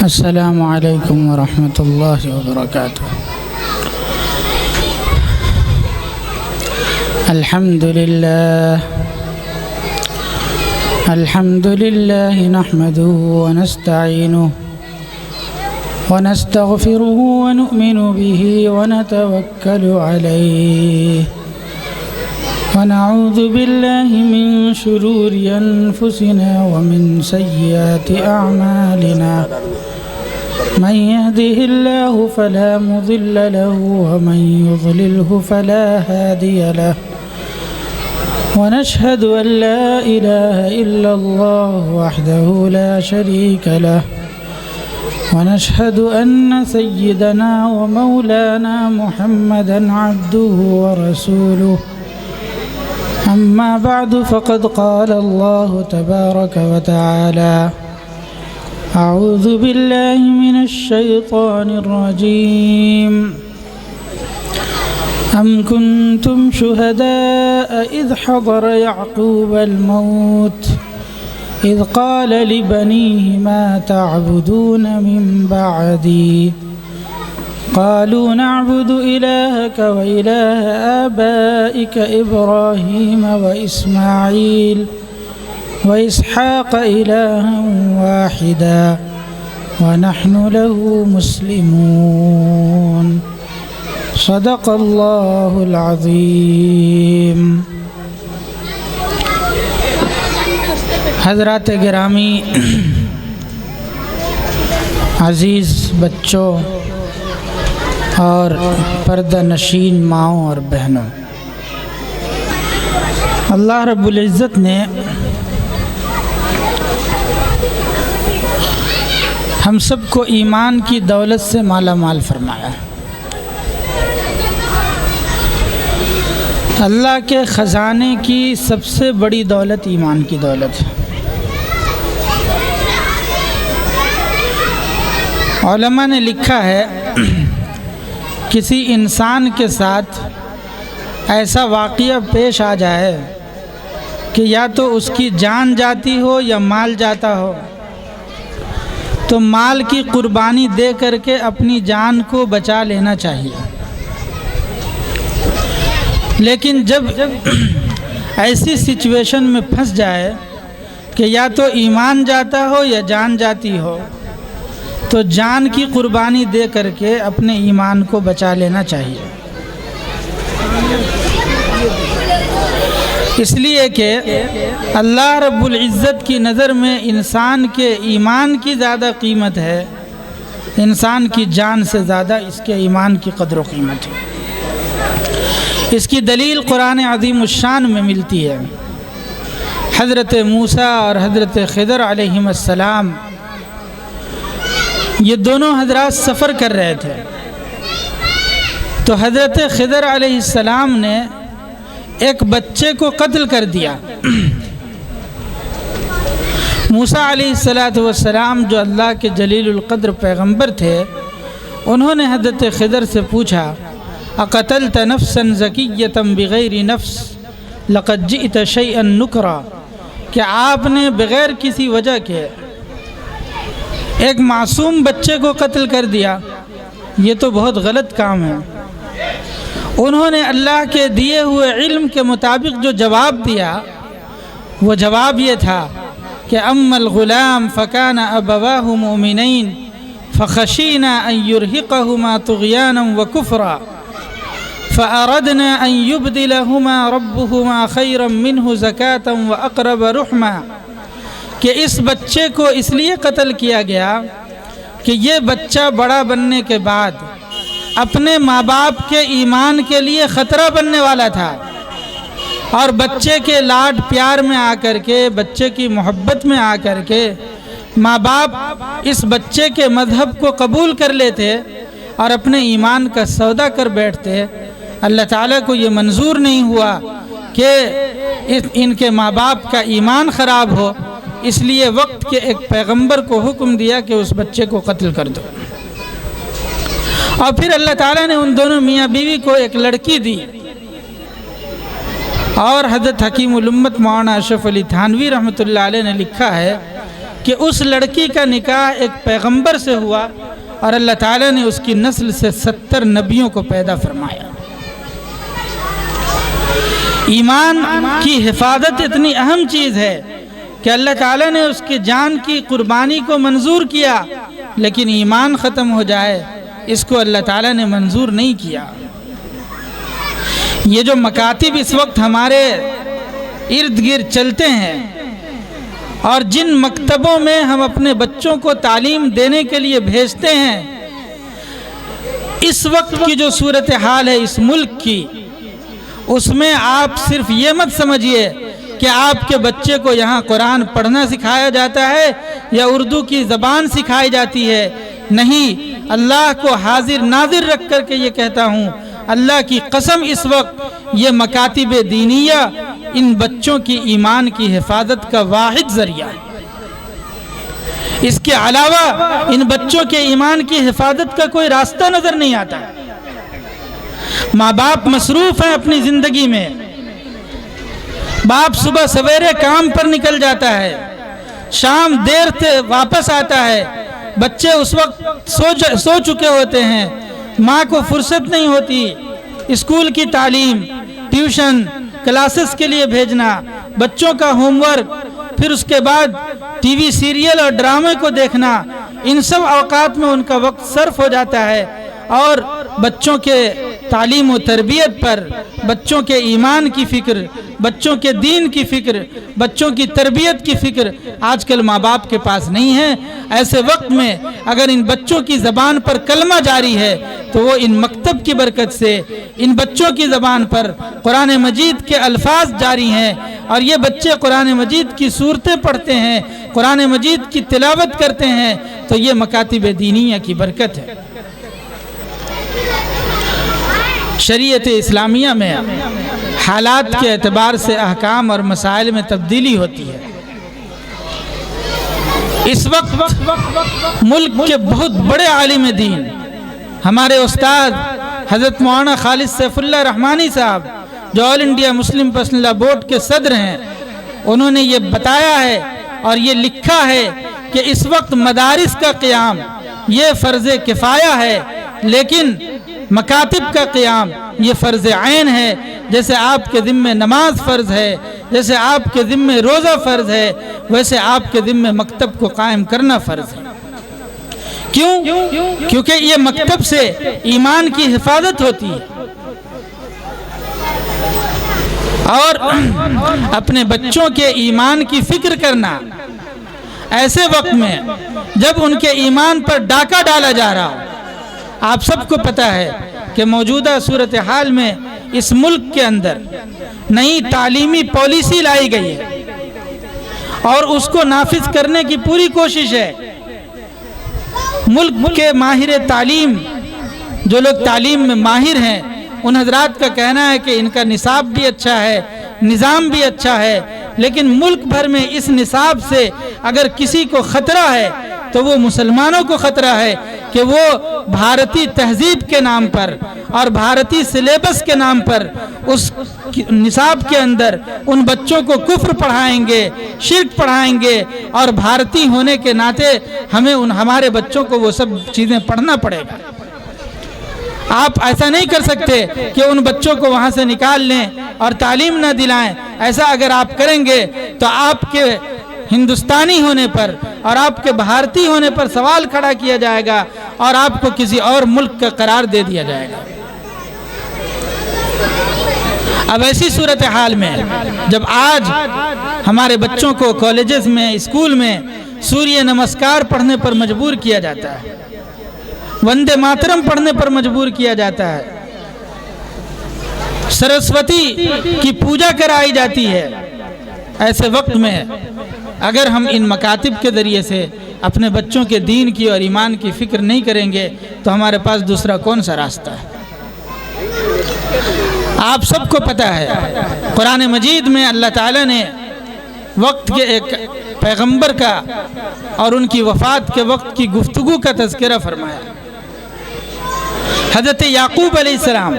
السلام علیکم ورحمۃ اللہ وبرکاتہ۔ الحمد للہ نحمده ونستعینه ونستغفره ونؤمن به ونتوکل علیہ ونعوذ باللہ من شرور انفسنا ومن سیئات اعمالنا من يهده الله فلا مضل له ومن يضلله فلا هادي له ونشهد أن لا إله إلا الله وحده لا شريك له ونشهد أن سيدنا ومولانا محمدا عبده ورسوله أما بعد فقد قال الله تبارك وتعالى أعوذ بالله من الشيطان الرجيم أم كنتم شهداء إذ حضر يعقوب الموت إذ قال لبنيه ما تعبدون من بعدي قالوا نعبد إلهك وإله آبائك إبراهيم وإسماعيل وإسحاق إلها واحدا ونحن له مسلمون صدق اللہ العظیم۔ حضرات گرامی، عزیز بچوں اور پردہ نشین ماؤں اور بہنوں، اللہ رب العزت نے ہم سب کو ایمان کی دولت سے مالا مال فرمایا۔ اللہ کے خزانے کی سب سے بڑی دولت ایمان کی دولت ہے۔ علماء نے لکھا ہے کسی انسان کے ساتھ ایسا واقعہ پیش آ جائے کہ یا تو اس کی جان جاتی ہو یا مال جاتا ہو، تو مال کی قربانی دے کر کے اپنی جان کو بچا لینا چاہیے۔ لیکن جب ایسی سچویشن میں پھنس جائے کہ یا تو ایمان جاتا ہو یا جان جاتی ہو، تو جان کی قربانی دے کر کے اپنے ایمان کو بچا لینا چاہیے۔ اس لیے کہ اللہ رب العزت کی نظر میں انسان کے ایمان کی زیادہ قیمت ہے، انسان کی جان سے زیادہ اس کے ایمان کی قدر و قیمت ہے۔ اس کی دلیل قرآن عظیم الشان میں ملتی ہے۔ حضرت موسیٰ اور حضرت خضر علیہم السلام یہ دونوں حضرات سفر کر رہے تھے، تو حضرت خضر علیہ السلام نے ایک بچے کو قتل کر دیا۔ موسیٰ علیہ السلام جو اللہ کے جلیل القدر پیغمبر تھے، انہوں نے حضرت خضر سے پوچھا اقتلت نفسا زکیۃ بغیر نفس لقد جئت شیئا نکرا، کہ آپ نے بغیر کسی وجہ کے ایک معصوم بچے کو قتل کر دیا، یہ تو بہت غلط کام ہے۔ انہوں نے اللہ کے دیے ہوئے علم کے مطابق جو جواب دیا، وہ جواب یہ تھا کہ اما الغلام فکان ابواہ مؤمنین فخشینا ان یرہقہما طغیانا وکفرا فأردنا أن يبدلهما ربهما خيرا منه زكاة وأقرب رحما، کہ اس بچے کو اس لیے قتل کیا گیا کہ یہ بچہ بڑا بننے کے بعد اپنے ماں باپ کے ایمان کے لیے خطرہ بننے والا تھا، اور بچے کے لاڈ پیار میں آ کر کے، بچے کی محبت میں آ کر کے ماں باپ اس بچے کے مذہب کو قبول کر لیتے اور اپنے ایمان کا سودا کر بیٹھتے۔ اللہ تعالیٰ کو یہ منظور نہیں ہوا کہ ان کے ماں باپ کا ایمان خراب ہو، اس لیے وقت کے ایک پیغمبر کو حکم دیا کہ اس بچے کو قتل کر دو۔ اور پھر اللہ تعالیٰ نے ان دونوں میاں بیوی کو ایک لڑکی دی، اور حضرت حکیم الامت مولانا اشرف علی تھانوی رحمۃ اللہ علیہ نے لکھا ہے کہ اس لڑکی کا نکاح ایک پیغمبر سے ہوا اور اللہ تعالیٰ نے اس کی نسل سے 70 نبیوں کو پیدا فرمایا۔ ایمان کی حفاظت اتنی اہم چیز ہے کہ اللہ تعالیٰ نے اس کی جان کی قربانی کو منظور کیا، لیکن ایمان ختم ہو جائے اس کو اللہ تعالیٰ نے منظور نہیں کیا۔ یہ جو مکاتب اس وقت ہمارے ارد گرد چلتے ہیں اور جن مکتبوں میں ہم اپنے بچوں کو تعلیم دینے کے لیے بھیجتے ہیں، اس وقت کی جو صورتحال ہے اس ملک کی، اس میں آپ صرف یہ مت سمجھیے کہ آپ کے بچے کو یہاں قرآن پڑھنا سکھایا جاتا ہے یا اردو کی زبان سکھائی جاتی ہے۔ نہیں، اللہ کو حاضر ناظر رکھ کر کے یہ کہتا ہوں، اللہ کی قسم اس وقت یہ مکاتب دینیہ ان بچوں کی ایمان کی حفاظت کا واحد ذریعہ ہے۔ اس کے علاوہ ان بچوں کے ایمان کی حفاظت کا کوئی راستہ نظر نہیں آتا۔ ماں باپ مصروف ہیں اپنی زندگی میں، باپ صبح سویرے کام پر نکل جاتا ہے، شام دیر سے واپس آتا ہے، بچے اس وقت سو چکے ہوتے ہیں، ماں کو فرصت نہیں ہوتی اسکول کی تعلیم، ٹیوشن، کلاسز کے لیے بھیجنا، بچوں کا ہوم ورک، پھر اس کے بعد ٹی وی سیریل اور ڈرامے کو دیکھنا، ان سب اوقات میں ان کا وقت صرف ہو جاتا ہے، اور بچوں کے تعلیم و تربیت پر، بچوں کے ایمان کی فکر، بچوں کے دین کی فکر، بچوں کی تربیت کی فکر آج کل ماں باپ کے پاس نہیں ہے۔ ایسے وقت میں اگر ان بچوں کی زبان پر کلمہ جاری ہے تو وہ ان مکتب کی برکت سے ان بچوں کی زبان پر قرآن مجید کے الفاظ جاری ہیں، اور یہ بچے قرآن مجید کی صورتیں پڑھتے ہیں، قرآن مجید کی تلاوت کرتے ہیں، تو یہ مکاتب دینیہ کی برکت ہے۔ شریعت اسلامیہ میں حالات کے اعتبار سے احکام اور مسائل میں تبدیلی ہوتی ہے۔ اس وقت ملک کے بہت بڑے عالم دین ہمارے استاد حضرت مولانا خالد سیف اللہ رحمانی صاحب، جو all India Muslim personal law board کے صدر ہیں، انہوں نے یہ بتایا ہے اور یہ لکھا ہے کہ اس وقت مدارس کا قیام یہ فرض کفایہ ہے، لیکن مکاتب کا قیام یہ فرض عین ہے۔ جیسے آپ کے ذمہ نماز فرض ہے، جیسے آپ کے ذمہ روزہ فرض ہے، ویسے آپ کے ذمہ مکتب کو قائم کرنا فرض ہے۔ کیوں؟ کیونکہ یہ مکتب سے ایمان کی حفاظت ہوتی ہے، اور اپنے بچوں کے ایمان کی فکر کرنا ایسے وقت میں جب ان کے ایمان پر ڈاکہ ڈالا جا رہا ہو۔ آپ سب کو پتہ ہے کہ موجودہ صورتحال میں اس ملک کے اندر نئی تعلیمی پالیسی لائی گئی ہے اور اس کو نافذ کرنے کی پوری کوشش ہے۔ ملک کے ماہر تعلیم، جو لوگ تعلیم میں ماہر ہیں، ان حضرات کا کہنا ہے کہ ان کا نصاب بھی اچھا ہے، نظام بھی اچھا ہے، لیکن ملک بھر میں اس نصاب سے اگر کسی کو خطرہ ہے تو وہ مسلمانوں کو خطرہ ہے کہ وہ بھارتی تہذیب کے نام پر اور بھارتی سلیبس کے نام پر اس نصاب کے اندر ان بچوں کو کفر پڑھائیں گے، شرک پڑھائیں گے، اور بھارتی ہونے کے ناطے ہمیں ہمارے بچوں کو وہ سب چیزیں پڑھنا پڑے گا۔ آپ ایسا نہیں کر سکتے کہ ان بچوں کو وہاں سے نکال لیں اور تعلیم نہ دلائیں۔ ایسا اگر آپ کریں گے تو آپ کے ہندوستانی ہونے پر اور آپ کے بھارتی ہونے پر سوال کھڑا کیا جائے گا اور آپ کو کسی اور ملک کا قرار دے دیا جائے گا۔ اب ایسی صورتحال میں جب آج ہمارے بچوں کو کالجز میں، اسکول میں سوریہ نمسکار پڑھنے پر مجبور کیا جاتا ہے، وندے ماترم پڑھنے پر مجبور کیا جاتا ہے، سرسوتی کی پوجا کرائی جاتی ہے، ایسے وقت میں اگر ہم ان مکاتب کے ذریعے سے اپنے بچوں کے دین کی اور ایمان کی فکر نہیں کریں گے تو ہمارے پاس دوسرا کون سا راستہ ہے؟ آپ سب کو پتہ ہے قرآن مجید میں اللہ تعالیٰ نے وقت کے ایک پیغمبر کا اور ان کی وفات کے وقت کی گفتگو کا تذکرہ فرمایا۔ حضرت یعقوب علیہ السلام،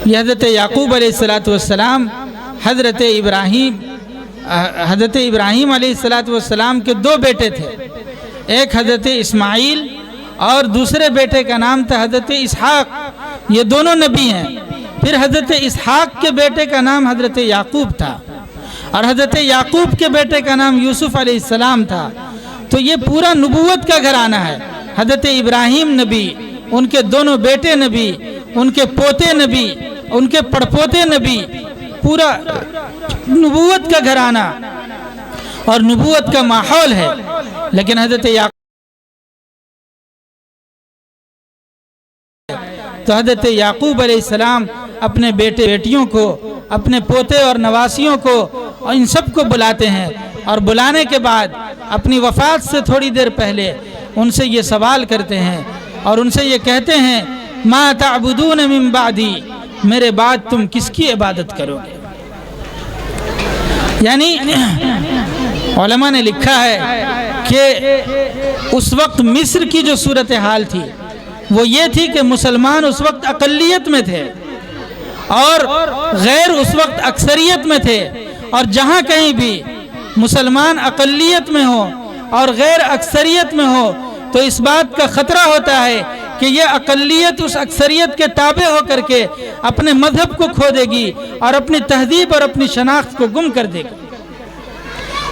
یہ حضرت یعقوب علیہ السلام حضرت ابراہیم حضرت ابراہیم علیہ السلام کے دو بیٹے تھے، ایک حضرت اسماعیل اور دوسرے بیٹے کا نام تھا حضرت اسحاق، یہ دونوں نبی ہیں۔ پھر حضرت اسحاق کے بیٹے کا نام حضرت یعقوب تھا، اور حضرت یعقوب کے بیٹے کا نام یوسف علیہ السلام تھا۔ تو یہ پورا نبوت کا گھرانہ ہے، حضرت ابراہیم نبی، ان کے دونوں بیٹے نبی، ان کے پوتے نبی، ان کے پڑپوتے نبی، پورا نبوت کا گھرانہ اور نبوت کا ماحول ہے۔ لیکن حضرت یعقوب تو حضرت یعقوب علیہ السلام اپنے بیٹے بیٹیوں کو، اپنے پوتے اور نواسیوں کو، اور ان سب کو بلاتے ہیں، اور بلانے کے بعد اپنی وفات سے تھوڑی دیر پہلے ان سے یہ سوال کرتے ہیں اور ان سے یہ کہتے ہیں ما تعبدون من بعدی، میرے بعد تم کس کی عبادت کرو گے؟ یعنی علماء نے لکھا ہے کہ اس وقت مصر کی جو صورتحال تھی وہ یہ تھی کہ مسلمان اس وقت اقلیت میں تھے اور غیر اس وقت اکثریت میں تھے، اور جہاں کہیں بھی مسلمان اقلیت میں ہو اور غیر اکثریت میں ہو تو اس بات کا خطرہ ہوتا ہے کہ یہ اقلیت اس اکثریت کے تابع ہو کر کے اپنے مذہب کو کھو دے گی اور اپنی تہذیب اور اپنی شناخت کو گم کر دے گی۔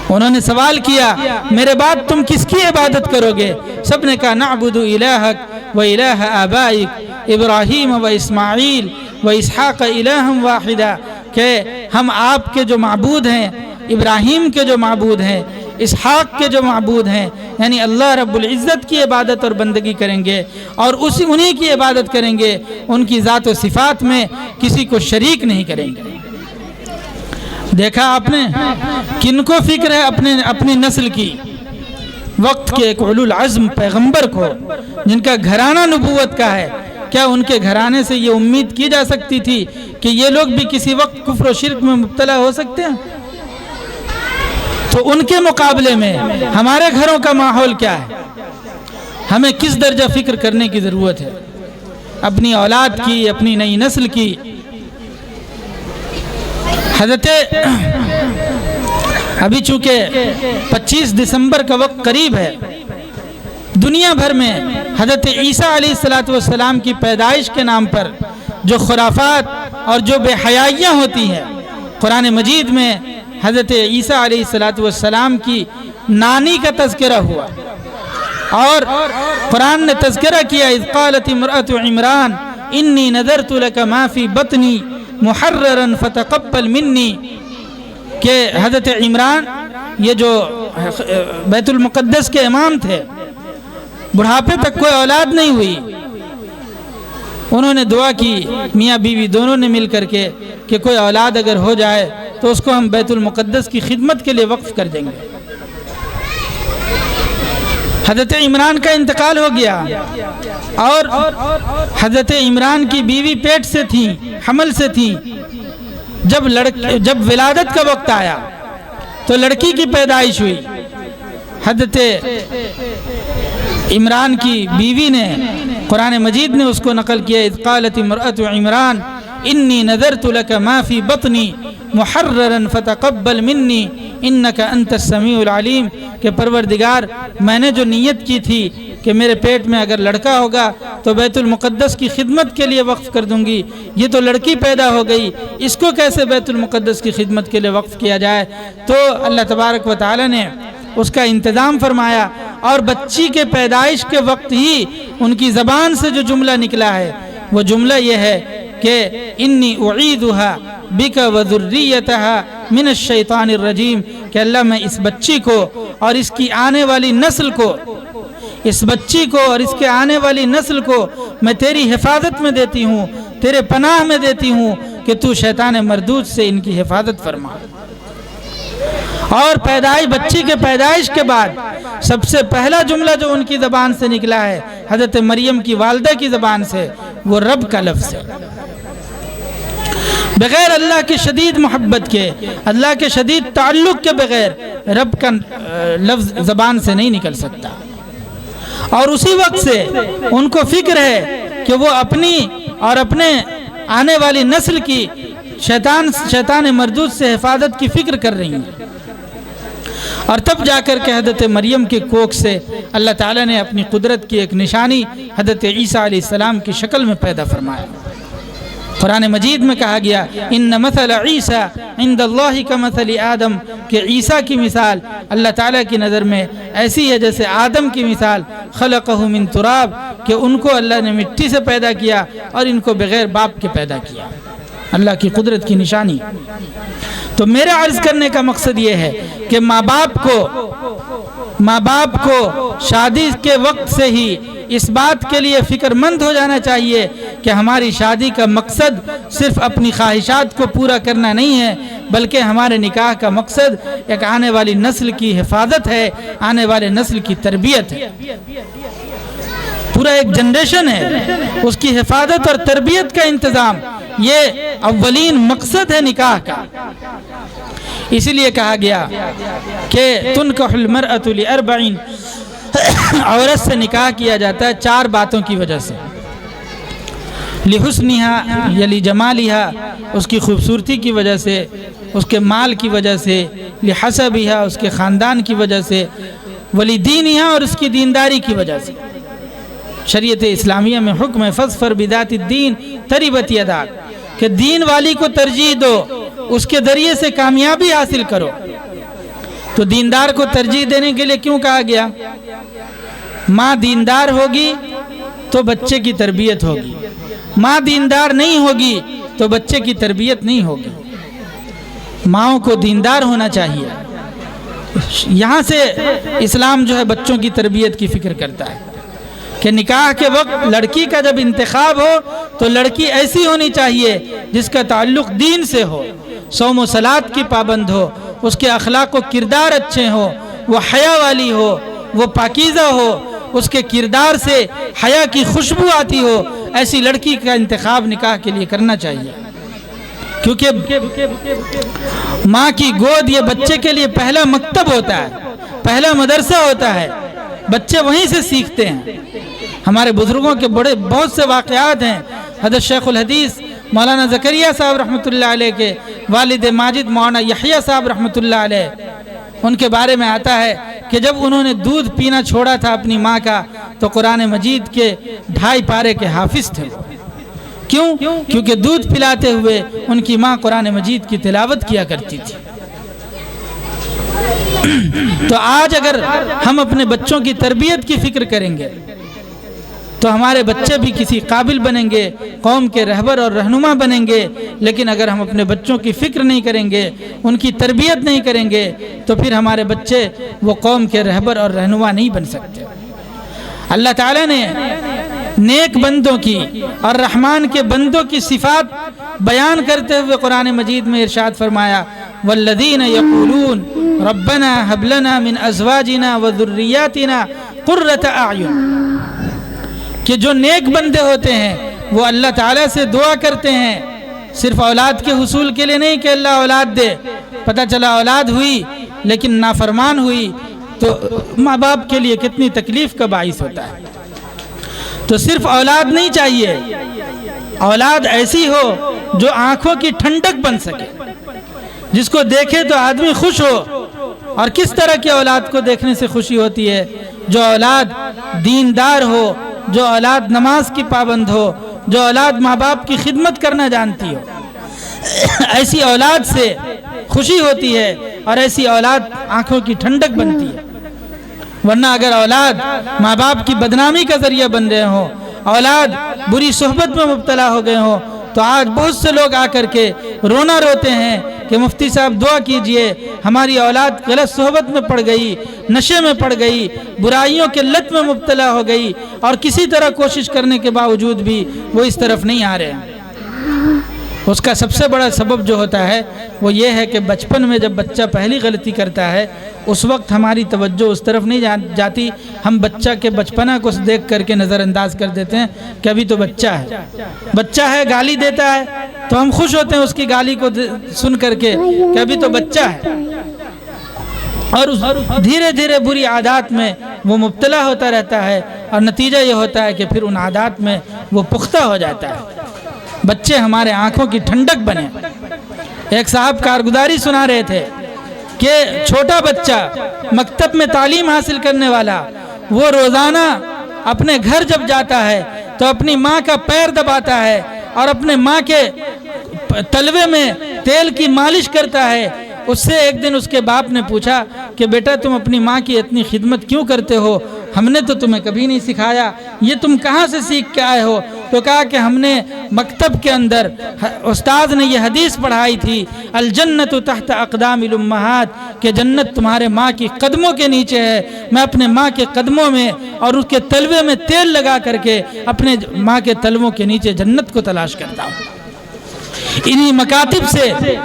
انہوں نے سوال کیا میرے بعد تم کس کی عبادت کرو گے؟ سب نے کہا نعبد الہک و الہ آبائک ابراہیم و اسماعیل و اسحاق الہا واحدا، کہ ہم آپ کے جو معبود ہیں، ابراہیم کے جو معبود ہیں، اسحاق کے جو معبود ہیں، یعنی اللہ رب العزت کی عبادت اور بندگی کریں گے اور انہی کی عبادت کریں گے، ان کی ذات و صفات میں کسی کو شریک نہیں کریں گے۔ دیکھا آپ نے کن کو فکر ہے اپنی نسل کی؟ وقت کے ایک اولو العزم پیغمبر کو، جن کا گھرانہ نبوت کا ہے، کیا ان کے گھرانے سے یہ امید کی جا سکتی تھی کہ یہ لوگ بھی کسی وقت کفر و شرک میں مبتلا ہو سکتے ہیں؟ تو ان کے مقابلے میں ہمارے گھروں کا ماحول کیا ہے؟ ہمیں کس درجہ فکر کرنے کی ضرورت ہے اپنی اولاد کی، اپنی نئی نسل کی۔ حضرت ابھی چونکہ 25 دسمبر کا وقت قریب ہے، دنیا بھر میں حضرت عیسیٰ علیہ السلام کی پیدائش کے نام پر جو خرافات اور جو بے حیائیاں ہوتی ہیں، قرآن مجید میں حضرت عیسیٰ علیہ السلام کی نانی کا تذکرہ ہوا، اور قرآن نے تذکرہ کیا اذ قالت امرأۃ عمران انی نذرت لک ما فی بطنی محررا فتقبل منی، کہ حضرت عمران یہ جو بیت المقدس کے امام تھے، بڑھاپے تک کوئی اولاد نہیں ہوئی، انہوں نے دعا کی میاں بیوی دونوں نے مل کر کے کہ کوئی اولاد اگر ہو جائے تو اس کو ہم بیت المقدس کی خدمت کے لیے وقف کر دیں گے۔ حضرت عمران کا انتقال ہو گیا اور حضرت عمران کی بیوی پیٹ سے تھیں، حمل سے تھیں۔ جب ولادت کا وقت آیا تو لڑکی کی پیدائش ہوئی، حضرت عمران کی بیوی نے، قرآن مجید نے اس کو نقل کیا اذ قالت امرأۃ عمران انی نذرت لک ما فی بطنی محررا فتقبل منی انک انت السمیع العلیم، کہ پروردگار میں نے جو نیت کی تھی کہ میرے پیٹ میں اگر لڑکا ہوگا تو بیت المقدس کی خدمت کے لیے وقف کر دوں گی، یہ تو لڑکی پیدا ہو گئی، اس کو کیسے بیت المقدس کی خدمت کے لیے وقف کیا جائے؟ تو اللہ تبارک و تعالی نے اس کا انتظام فرمایا، اور بچی کے پیدائش کے وقت ہی ان کی زبان سے جو جملہ نکلا ہے وہ جملہ یہ ہے کہ انی اعیدها بک وذریتها من الشیطان الرجیم، کہ اللہ میں اس بچی کو اور اس کی آنے والی نسل کو، اس بچی کو اور اس کے آنے والی نسل کو میں تیری حفاظت میں دیتی ہوں، تیرے پناہ میں دیتی ہوں کہ تو شیطان مردود سے ان کی حفاظت فرما۔ اور بچی کے پیدائش کے بعد سب سے پہلا جملہ جو ان کی زبان سے نکلا ہے، حضرت مریم کی والدہ کی زبان سے، وہ رب کا لفظ ہے۔ بغیر اللہ کی شدید محبت کے، اللہ کے شدید تعلق کے بغیر رب کا لفظ زبان سے نہیں نکل سکتا۔ اور اسی وقت سے ان کو فکر ہے کہ وہ اپنی اور اپنے آنے والی نسل کی شیطان مردود سے حفاظت کی فکر کر رہی ہیں۔ اور تب جا کر کہ حضرت مریم کے کوکھ سے اللہ تعالیٰ نے اپنی قدرت کی ایک نشانی حضرت عیسیٰ علیہ السلام کی شکل میں پیدا فرمایا۔ قرآن مجید میں کہا گیا ان مثل عیسیٰ عند اللہ کمثل آدم، کہ عیسیٰ کی مثال اللہ تعالیٰ کی نظر میں ایسی ہے جیسے آدم کی مثال، خلقہ من تراب، کہ ان کو اللہ نے مٹی سے پیدا کیا اور ان کو بغیر باپ کے پیدا کیا۔ اللہ کی قدرت کی نشانی۔ تو میرا عرض کرنے کا مقصد یہ ہے کہ ماں باپ کو شادی کے وقت سے ہی اس بات کے لیے فکر مند ہو جانا چاہیے کہ ہماری شادی کا مقصد صرف اپنی خواہشات کو پورا کرنا نہیں ہے، بلکہ ہمارے نکاح کا مقصد ایک آنے والی نسل کی حفاظت ہے، آنے والے نسل کی تربیت ہے۔ پورا ایک جنریشن ہے، اس کی حفاظت اور تربیت کا انتظام، یہ اولین مقصد ہے نکاح کا۔ اسی لیے کہا گیا کہ تنکح المرأة لأربعین، عورت سے نکاح کیا جاتا ہے 4 باتوں کی وجہ سے، لحسنہا یا لجمالہا، اس کی خوبصورتی کی وجہ سے، اس کے مال کی وجہ سے، لحسبہا، اس کے خاندان کی وجہ سے، ولدینہا، اور اس کی دینداری کی وجہ سے۔ شریعت اسلامیہ میں حکم ہے فاظفر بذات الدین تربت یداک، کہ دین والی کو ترجیح دو، اس کے ذریعے سے کامیابی حاصل کرو۔ تو دیندار کو ترجیح دینے کے لیے کیوں کہا گیا؟ ماں دیندار ہوگی تو بچے کی تربیت ہوگی، ماں دیندار نہیں ہوگی تو بچے کی تربیت نہیں ہوگی۔ ماؤں کو دیندار ہونا چاہیے۔ یہاں سے اسلام جو ہے بچوں کی تربیت کی فکر کرتا ہے کہ نکاح کے وقت لڑکی کا جب انتخاب ہو تو لڑکی ایسی ہونی چاہیے جس کا تعلق دین سے ہو، صوم و صلاۃ کی پابند ہو، اس کے اخلاق و کردار اچھے ہوں، وہ حیا والی ہو، وہ پاکیزہ ہو، اس کے کردار سے حیا کی خوشبو آتی ہو، ایسی لڑکی کا انتخاب نکاح کے لیے کرنا چاہیے۔ کیونکہ ماں کی گود یہ بچے کے لیے پہلا مکتب ہوتا ہے، پہلا مدرسہ ہوتا ہے، بچے وہیں سے سیکھتے ہیں۔ ہمارے بزرگوں کے بہت سے واقعات ہیں۔ حضرت شیخ الحدیث مولانا زکریا صاحب رحمۃ اللہ علیہ کے والد ماجد مولانا یحییٰ صاحب رحمۃ اللہ علیہ، ان کے بارے میں آتا ہے کہ جب انہوں نے دودھ پینا چھوڑا تھا اپنی ماں کا تو قرآن مجید کے 2.5 پارے کے حافظ تھے۔ کیوں؟ کیونکہ دودھ پلاتے ہوئے ان کی ماں قرآن مجید کی تلاوت کیا کرتی تھی۔ تو آج اگر ہم اپنے بچوں کی تربیت کی فکر کریں گے تو ہمارے بچے بھی کسی قابل بنیں گے، قوم کے رہبر اور رہنما بنیں گے۔ لیکن اگر ہم اپنے بچوں کی فکر نہیں کریں گے، ان کی تربیت نہیں کریں گے، تو پھر ہمارے بچے وہ قوم کے رہبر اور رہنما نہیں بن سکتے۔ اللہ تعالیٰ نے نیک بندوں کی اور رحمان کے بندوں کی صفات بیان کرتے ہوئے قرآن مجید میں ارشاد فرمایا والذین یقولون ربنا هب لنا من ازواجنا وذریاتنا قرۃ اعین، کہ جو نیک بندے ہوتے ہیں وہ اللہ تعالیٰ سے دعا کرتے ہیں صرف اولاد کے حصول کے لیے نہیں کہ اللہ اولاد دے، پتہ چلا اولاد ہوئی لیکن نافرمان ہوئی تو ماں باپ کے لیے کتنی تکلیف کا باعث ہوتا ہے۔ تو صرف اولاد نہیں چاہیے، اولاد ایسی ہو جو آنکھوں کی ٹھنڈک بن سکے، جس کو دیکھے تو آدمی خوش ہو۔ اور کس طرح کی اولاد کو دیکھنے سے خوشی ہوتی ہے؟ جو اولاد دیندار ہو، جو اولاد نماز کی پابند ہو، جو اولاد ماں باپ کی خدمت کرنا جانتی ہو، ایسی اولاد سے خوشی ہوتی ہے اور ایسی اولاد آنکھوں کی ٹھنڈک بنتی ہے۔ ورنہ اگر اولاد ماں باپ کی بدنامی کا ذریعہ بن رہے ہوں، اولاد بری صحبت میں مبتلا ہو گئے ہوں، تو آج بہت سے لوگ آ کر کے رونا روتے ہیں کہ مفتی صاحب دعا کیجئے، ہماری اولاد غلط صحبت میں پڑ گئی، نشے میں پڑ گئی، برائیوں کے لت میں مبتلا ہو گئی، اور کسی طرح کوشش کرنے کے باوجود بھی وہ اس طرف نہیں آ رہے ہیں۔ اس کا سب سے بڑا سبب جو ہوتا ہے وہ یہ ہے کہ بچپن میں جب بچہ پہلی غلطی کرتا ہے اس وقت ہماری توجہ اس طرف نہیں جاتی، ہم بچہ کے بچپنا کو دیکھ کر کے نظر انداز کر دیتے ہیں کہ ابھی تو بچہ ہے گالی دیتا ہے تو ہم خوش ہوتے ہیں اس کی گالی کو سن کر کے کہ ابھی تو بچہ ہے، اور دھیرے دھیرے بری عادات میں وہ مبتلا ہوتا رہتا ہے، اور نتیجہ یہ ہوتا ہے کہ پھر ان عادات میں وہ پختہ ہو جاتا ہے۔ بچے ہمارے آنکھوں کی ٹھنڈک بنے۔ ایک صاحب کارگزاری سنا رہے تھے کہ چھوٹا بچہ مکتب میں تعلیم حاصل کرنے والا وہ روزانہ اپنے گھر جب جاتا ہے تو اپنی ماں کا پیر دباتا ہے اور اپنے ماں کے تلوے میں تیل کی مالش کرتا ہے۔ اس سے ایک دن اس کے باپ نے پوچھا کہ بیٹا تم اپنی ماں کی اتنی خدمت کیوں کرتے ہو؟ ہم نے تو تمہیں کبھی نہیں سکھایا، یہ تم کہاں سے سیکھ کے آئے ہو؟ تو کہا کہ ہم نے مکتب کے اندر استاد نے یہ حدیث پڑھائی تھی، الجنت تحت اقدام الامہات، کہ جنت تمہارے ماں کی قدموں کے نیچے ہے۔ میں اپنے ماں کے قدموں میں اور اس کے تلوے میں تیل لگا کر کے اپنے ماں کے تلووں کے نیچے جنت کو تلاش کرتا ہوں۔ انہی مکاتب سے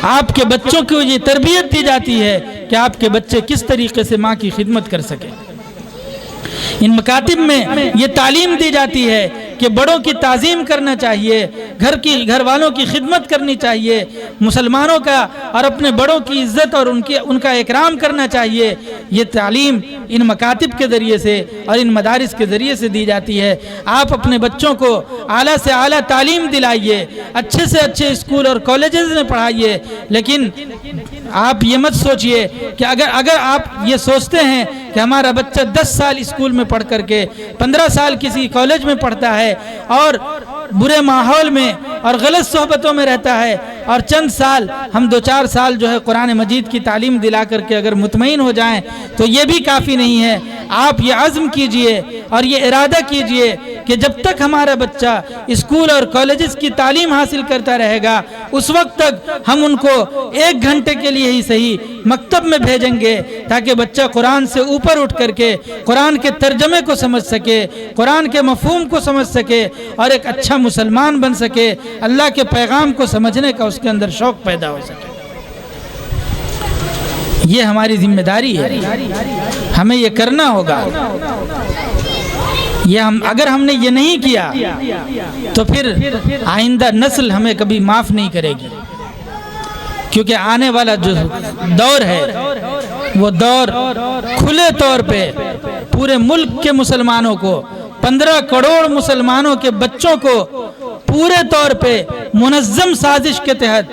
آپ کے بچوں کو یہ تربیت دی جاتی ہے کہ آپ کے بچے کس طریقے سے ماں کی خدمت کر سکیں۔ ان مکاتب میں یہ تعلیم دی جاتی ہے کہ بڑوں کی تعظیم کرنا چاہیے، گھر والوں کی خدمت کرنی چاہیے، مسلمانوں کا اور اپنے بڑوں کی عزت اور ان کا اکرام کرنا چاہیے۔ یہ تعلیم ان مکاتب کے ذریعے سے اور ان مدارس کے ذریعے سے دی جاتی ہے۔ آپ اپنے بچوں کو اعلیٰ سے اعلیٰ تعلیم دلائیے، اچھے سے اچھے اسکول اور کالجز میں پڑھائیے، لیکن آپ یہ مت سوچئے کہ اگر آپ یہ سوچتے ہیں کہ ہمارا بچہ 10 سال اسکول میں پڑھ کر کے 15 سال کسی کالج میں پڑھتا ہے اور برے ماحول میں اور غلط صحبتوں میں رہتا ہے اور چند سال ہم 2-4 سال جو ہے قرآن مجید کی تعلیم دلا کر کے اگر مطمئن ہو جائیں تو یہ بھی کافی نہیں ہے۔ آپ یہ عزم کیجئے اور یہ ارادہ کیجئے کہ جب تک ہمارا بچہ اسکول اور کالجز کی تعلیم حاصل کرتا رہے گا اس وقت تک ہم ان کو 1 گھنٹے کے لیے ہی صحیح مکتب میں بھیجیں گے تاکہ بچہ قرآن سے اوپر اٹھ کر کے قرآن کے ترجمے کو سمجھ سکے، قرآن کے مفہوم کو سمجھ سکے اور ایک اچھا مسلمان بن سکے، اللہ کے پیغام کو سمجھنے کا اس کے اندر شوق پیدا ہو سکے۔ یہ ہماری ذمہ داری ہے، ہمیں یہ کرنا ہوگا۔ اگر ہم نے یہ نہیں کیا تو پھر آئندہ نسل ہمیں کبھی معاف نہیں کرے گی، کیونکہ آنے والا جو دور ہے وہ دور کھلے طور پہ پورے ملک کے مسلمانوں کو، 15 کروڑ مسلمانوں کے بچوں کو پورے طور پہ منظم سازش کے تحت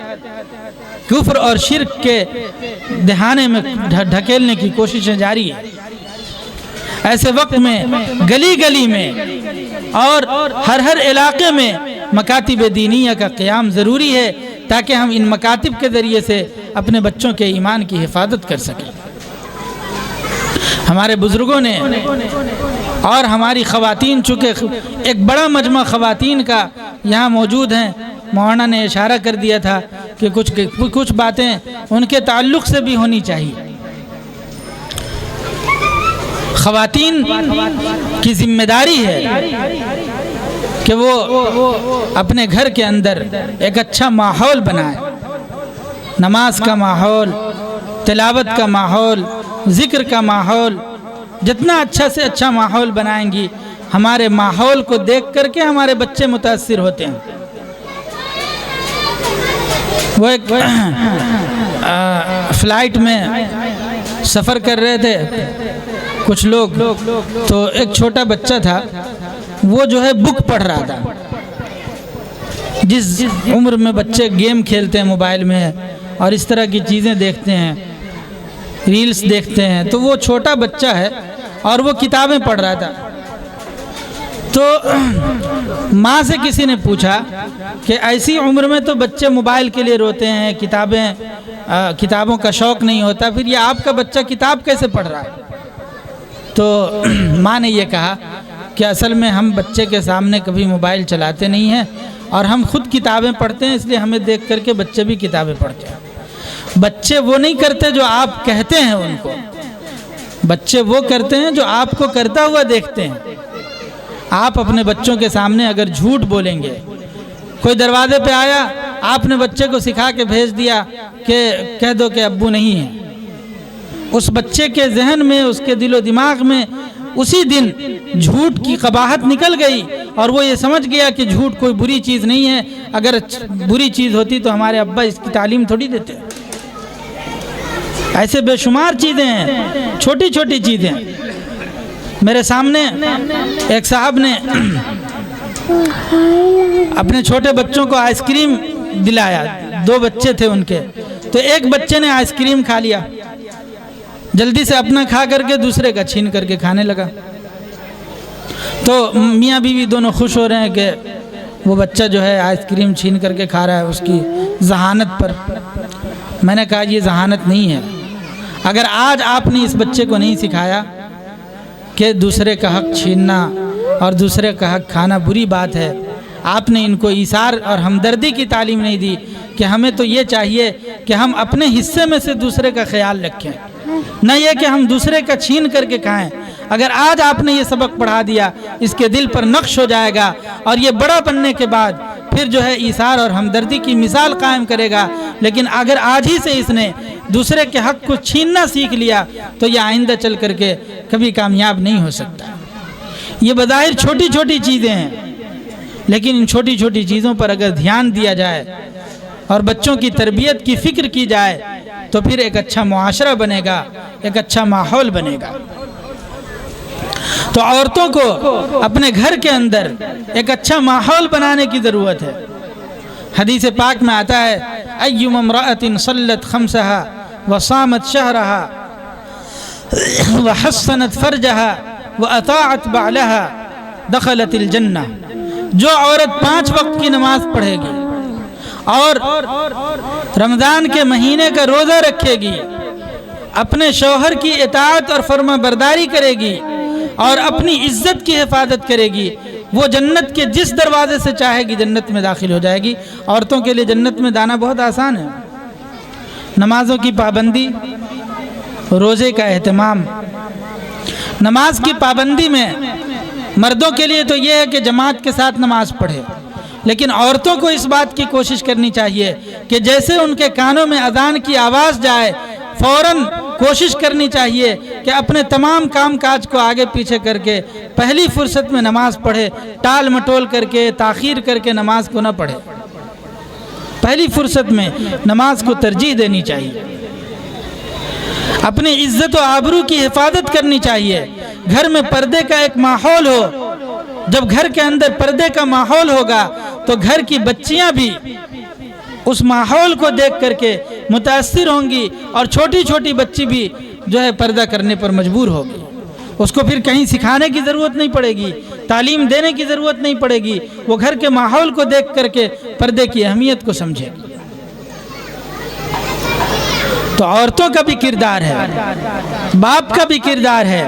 کفر اور شرک کے دہانے میں ڈھکیلنے کی کوششیں جاری ہیں۔ ایسے وقت میں گلی گلی میں اور ہر علاقے میں مکاتب دینیہ کا قیام ضروری ہے تاکہ ہم ان مکاتب کے ذریعے سے اپنے بچوں کے ایمان کی حفاظت کر سکیں۔ ہمارے بزرگوں نے اور ہماری خواتین، چونکہ ایک بڑا مجمع خواتین کا یہاں موجود ہیں، مولانا نے اشارہ کر دیا تھا کہ کچھ باتیں ان کے تعلق سے بھی ہونی چاہیے۔ خواتین کی ذمہ داری ہے کہ وہ اپنے گھر کے اندر ایک اچھا ماحول بنائیں، نماز کا ماحول، تلاوت کا ماحول، ذکر کا ماحول۔ جتنا اچھا سے اچھا ماحول بنائیں گی، ہمارے ماحول کو دیکھ کر کے ہمارے بچے متاثر ہوتے ہیں۔ وہ ایک فلائٹ میں سفر کر رہے تھے کچھ لوگ، تو ایک چھوٹا بچہ تھا، وہ جو ہے بک پڑھ رہا تھا۔ جس عمر میں بچے گیم کھیلتے ہیں موبائل میں اور اس طرح کی چیزیں دیکھتے ہیں، ریلز دیکھتے ہیں، تو وہ چھوٹا بچہ ہے اور وہ کتابیں پڑھ رہا تھا۔ تو ماں سے کسی نے پوچھا کہ ایسی عمر میں تو بچے موبائل کے لیے روتے ہیں، کتابوں کا شوق نہیں ہوتا، پھر یہ آپ کا بچہ کتاب کیسے پڑھ رہا ہے؟ تو ماں نے یہ کہا کہ اصل میں ہم بچے کے سامنے کبھی موبائل چلاتے نہیں ہیں اور ہم خود کتابیں پڑھتے ہیں، اس لیے ہمیں دیکھ کر کے بچے بھی کتابیں پڑھتے ہیں۔ بچے وہ نہیں کرتے جو آپ کہتے ہیں ان کو، بچے وہ کرتے ہیں جو آپ کو کرتا ہوا دیکھتے ہیں۔ آپ اپنے بچوں کے سامنے اگر جھوٹ بولیں گے، کوئی دروازے پہ آیا، آپ نے بچے کو سکھا کے بھیج دیا کہ کہہ دو کہ ابو نہیں ہیں، اس بچے کے ذہن میں، اس کے دل و دماغ میں اسی دن جھوٹ کی قباحت نکل گئی اور وہ یہ سمجھ گیا کہ جھوٹ کوئی بری چیز نہیں ہے، اگر بری چیز ہوتی تو ہمارے ابا اس کی تعلیم تھوڑی دیتے۔ ایسے بے شمار چیزیں ہیں، چھوٹی چھوٹی چیزیں۔ میرے سامنے ایک صاحب نے اپنے چھوٹے بچوں کو آئس کریم دلایا، 2 بچے تھے ان کے، تو ایک بچے نے آئس کریم کھا لیا، جلدی سے اپنا کھا کر کے دوسرے کا چھین کر کے کھانے لگا۔ تو میاں بیوی دونوں خوش ہو رہے ہیں کہ وہ بچہ جو ہے آئس کریم چھین کر کے کھا رہا ہے اس کی ذہانت پر۔ میں نے کہا یہ ذہانت نہیں ہے۔ اگر آج آپ نے اس بچے کو نہیں سکھایا کہ دوسرے کا حق چھیننا اور دوسرے کا حق کھانا بری بات ہے، آپ نے ان کو ایثار اور ہمدردی کی تعلیم نہیں دی کہ ہمیں تو یہ چاہیے کہ ہم اپنے حصے میں سے دوسرے کا خیال رکھیں، نہ یہ کہ ہم دوسرے کا چھین کر کے کھائیں۔ اگر آج آپ نے یہ سبق پڑھا دیا، اس کے دل پر نقش ہو جائے گا، اور یہ بڑا بننے کے بعد پھر جو ہے ایثار اور ہمدردی کی مثال قائم کرے گا۔ لیکن اگر آج ہی سے اس نے دوسرے کے حق کو چھیننا سیکھ لیا تو یہ آئندہ چل کر کے کبھی کامیاب نہیں ہو سکتا۔ یہ بظاہر چھوٹی چھوٹی چیزیں ہیں، لیکن ان چھوٹی چھوٹی چیزوں پر اگر دھیان دیا جائے اور بچوں کی تربیت کی فکر کی جائے تو پھر ایک اچھا معاشرہ بنے گا، ایک اچھا ماحول بنے گا۔ تو عورتوں کو اپنے گھر کے اندر ایک اچھا ماحول بنانے کی ضرورت ہے۔ حدیث پاک میں آتا ہے ایما امرأۃ صلت خمسہا وصامت شہرہا وحصنت فرجہا واطاعت بعلہا دخلت الجنہ۔ جو عورت 5 وقت کی نماز پڑھے گی اور رمضان کے مہینے کا روزہ رکھے گی، اپنے شوہر کی اطاعت اور فرما برداری کرے گی اور اپنی عزت کی حفاظت کرے گی، وہ جنت کے جس دروازے سے چاہے گی جنت میں داخل ہو جائے گی۔ عورتوں کے لیے جنت میں جانا بہت آسان ہے۔ نمازوں کی پابندی، روزے کا اہتمام۔ نماز کی پابندی میں مردوں کے لیے تو یہ ہے کہ جماعت کے ساتھ نماز پڑھے، لیکن عورتوں کو اس بات کی کوشش کرنی چاہیے کہ جیسے ان کے کانوں میں اذان کی آواز جائے فوراً کوشش کرنی چاہیے کہ اپنے تمام کام کاج کو آگے پیچھے کر کے پہلی فرصت میں نماز پڑھے، ٹال مٹول کر کے تاخیر کر کے نماز کو نہ پڑھے۔ پہلی فرصت میں نماز کو ترجیح دینی چاہیے۔ اپنی عزت و آبرو کی حفاظت کرنی چاہیے۔ گھر میں پردے کا ایک ماحول ہو۔ جب گھر کے اندر پردے کا ماحول ہوگا تو گھر کی بچیاں بھی اس ماحول کو دیکھ کر کے متاثر ہوں گی، اور چھوٹی چھوٹی بچی بھی جو ہے پردہ کرنے پر مجبور ہوگی۔ اس کو پھر کہیں سکھانے کی ضرورت نہیں پڑے گی، تعلیم دینے کی ضرورت نہیں پڑے گی، وہ گھر کے ماحول کو دیکھ کر کے پردے کی اہمیت کو سمجھے گی۔ تو عورتوں کا بھی کردار ہے، باپ کا بھی کردار ہے،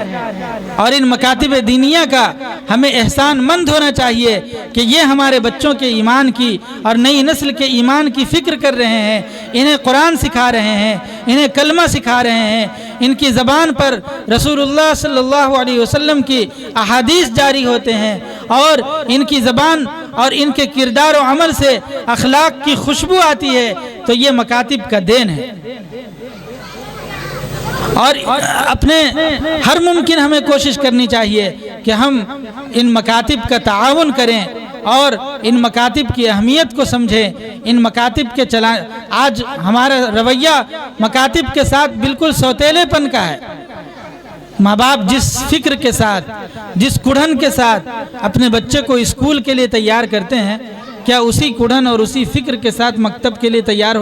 اور ان مکاتب دینیہ کا ہمیں احسان مند ہونا چاہیے کہ یہ ہمارے بچوں کے ایمان کی اور نئی نسل کے ایمان کی فکر کر رہے ہیں، انہیں قرآن سکھا رہے ہیں، انہیں کلمہ سکھا رہے ہیں، ان کی زبان پر رسول اللہ صلی اللہ علیہ وسلم کی احادیث جاری ہوتے ہیں، اور ان کی زبان اور ان کے کردار و عمل سے اخلاق کی خوشبو آتی ہے۔ تو یہ مکاتب کا دین ہے، اور اپنے ہر ممکن ہمیں کوشش کرنی چاہیے کہ ہم ان مکاتب کا تعاون کریں اور ان مکاتب کی اہمیت کو سمجھیں۔ ان مکاتب کے آج ہمارا رویہ مکاتب کے ساتھ بالکل سوتیلے پن کا ہے۔ ماں باپ جس فکر کے ساتھ، جس کڑھن کے ساتھ اپنے بچے کو اسکول کے لیے تیار کرتے ہیں، کیا اسی کڑھن اور اسی فکر کے ساتھ مکتب کے لیے تیار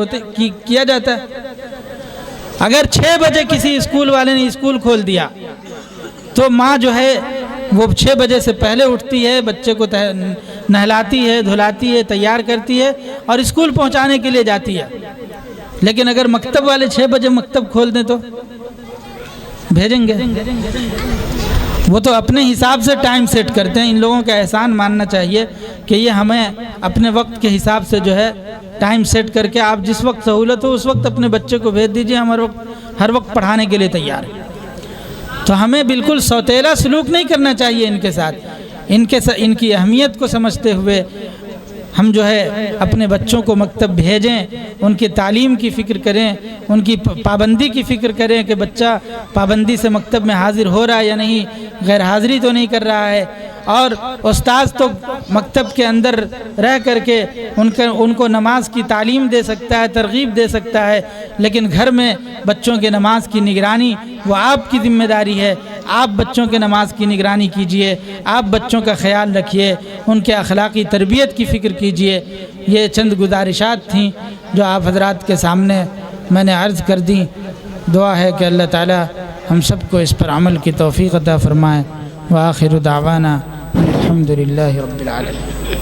کیا جاتا ہے؟ اگر 6 بجے کسی اسکول والے نے اسکول کھول دیا تو ماں جو ہے وہ 6 بجے سے پہلے اٹھتی ہے، بچے کو نہلاتی ہے، دھلاتی ہے، تیار کرتی ہے اور اسکول پہنچانے کے لیے جاتی ہے۔ لیکن اگر مکتب والے 6 بجے مکتب کھول دیں تو بھیجیں گے؟ وہ تو اپنے حساب سے ٹائم سیٹ کرتے ہیں۔ ان لوگوں کا احسان ماننا چاہیے کہ یہ ہمیں اپنے وقت کے حساب سے جو ہے ٹائم سیٹ کر کے آپ جس وقت سہولت ہو اس وقت اپنے بچے کو بھیج دیجئے، ہم ہر وقت پڑھانے کے لیے تیار ہیں۔ تو ہمیں بالکل سوتیلا سلوک نہیں کرنا چاہیے ان کے ساتھ۔ ان کی اہمیت کو سمجھتے ہوئے ہم جو ہے اپنے بچوں کو مکتب بھیجیں، ان کی تعلیم کی فکر کریں، ان کی پابندی کی فکر کریں کہ بچہ پابندی سے مکتب میں حاضر ہو رہا ہے یا نہیں، غیر حاضری تو نہیں کر رہا ہے۔ اور استاذ تو مکتب کے اندر رہ کر کے ان کو نماز کی تعلیم دے سکتا ہے، ترغیب دے سکتا ہے، لیکن گھر میں بچوں کے نماز کی نگرانی وہ آپ کی ذمہ داری ہے۔ آپ بچوں کے نماز کی نگرانی کیجئے، آپ بچوں کا خیال رکھیے، ان کے اخلاقی تربیت کی فکر کیجئے۔ یہ چند گزارشات تھیں جو آپ حضرات کے سامنے میں نے عرض کر دی۔ دعا ہے کہ اللہ تعالی ہم سب کو اس پر عمل کی توفیق عطا فرمائے۔ وآخر دعوانا الحمدللہ رب العالمین۔